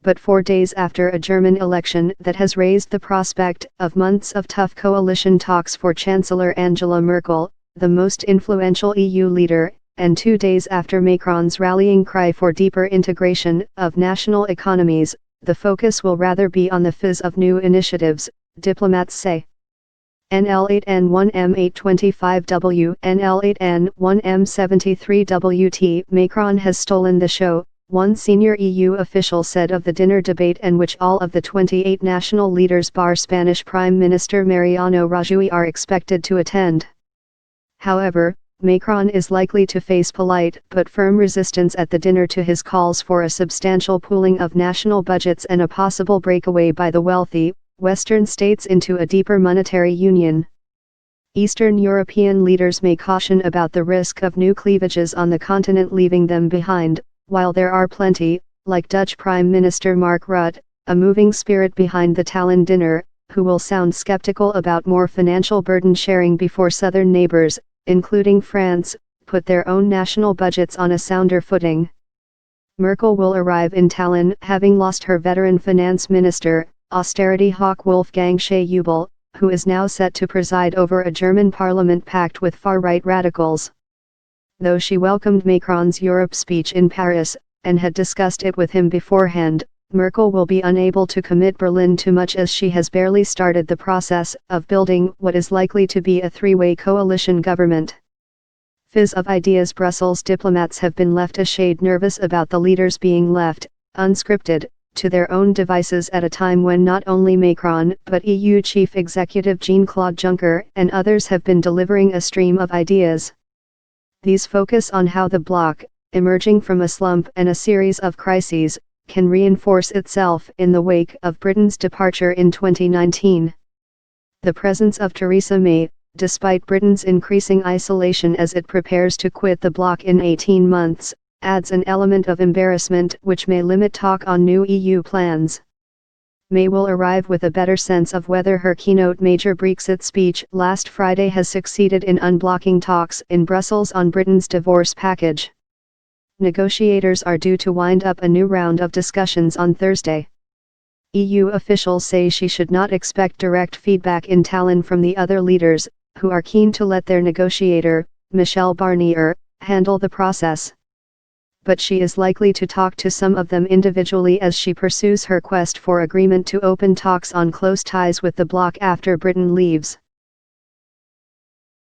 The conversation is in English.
but 4 days after a German election that has raised the prospect of months of tough coalition talks for Chancellor Angela Merkel, the most influential EU leader, and 2 days after Macron's rallying cry for deeper integration of national economies, the focus will rather be on the fizz of new initiatives, diplomats say. NL8N1M825W, NL8N1M73WT. Macron has stolen the show, one senior EU official said of the dinner debate, in which all of the 28 national leaders bar Spanish Prime Minister Mariano Rajoy are expected to attend. However, Macron is likely to face polite but firm resistance at the dinner to his calls for a substantial pooling of national budgets and a possible breakaway by the wealthy Western states into a deeper monetary union. Eastern European leaders may caution about the risk of new cleavages on the continent leaving them behind, while there are plenty, like Dutch Prime Minister Mark Rutte, a moving spirit behind the Tallinn dinner, who will sound skeptical about more financial burden sharing before southern neighbors, including France, put their own national budgets on a sounder footing. Merkel will arrive in Tallinn having lost her veteran finance minister, austerity hawk Wolfgang Schäuble, who is now set to preside over a German parliament packed with far-right radicals. Though she welcomed Macron's Europe speech in Paris, and had discussed it with him beforehand, Merkel will be unable to commit Berlin to much, as she has barely started the process of building what is likely to be a three-way coalition government. Fizz of ideas. Brussels diplomats have been left a shade nervous about the leaders being left, unscripted, to their own devices at a time when not only Macron but EU Chief Executive Jean-Claude Juncker and others have been delivering a stream of ideas. These focus on how the bloc, emerging from a slump and a series of crises, can reinforce itself in the wake of Britain's departure in 2019. The presence of Theresa May, despite Britain's increasing isolation as it prepares to quit the bloc in 18 months, adds an element of embarrassment which may limit talk on new EU plans. May will arrive with a better sense of whether her keynote major Brexit speech last Friday has succeeded in unblocking talks in Brussels on Britain's divorce package. Negotiators are due to wind up a new round of discussions on Thursday. EU officials say she should not expect direct feedback in Tallinn from the other leaders, who are keen to let their negotiator, Michel Barnier, handle the process. But she is likely to talk to some of them individually as she pursues her quest for agreement to open talks on close ties with the bloc after Britain leaves.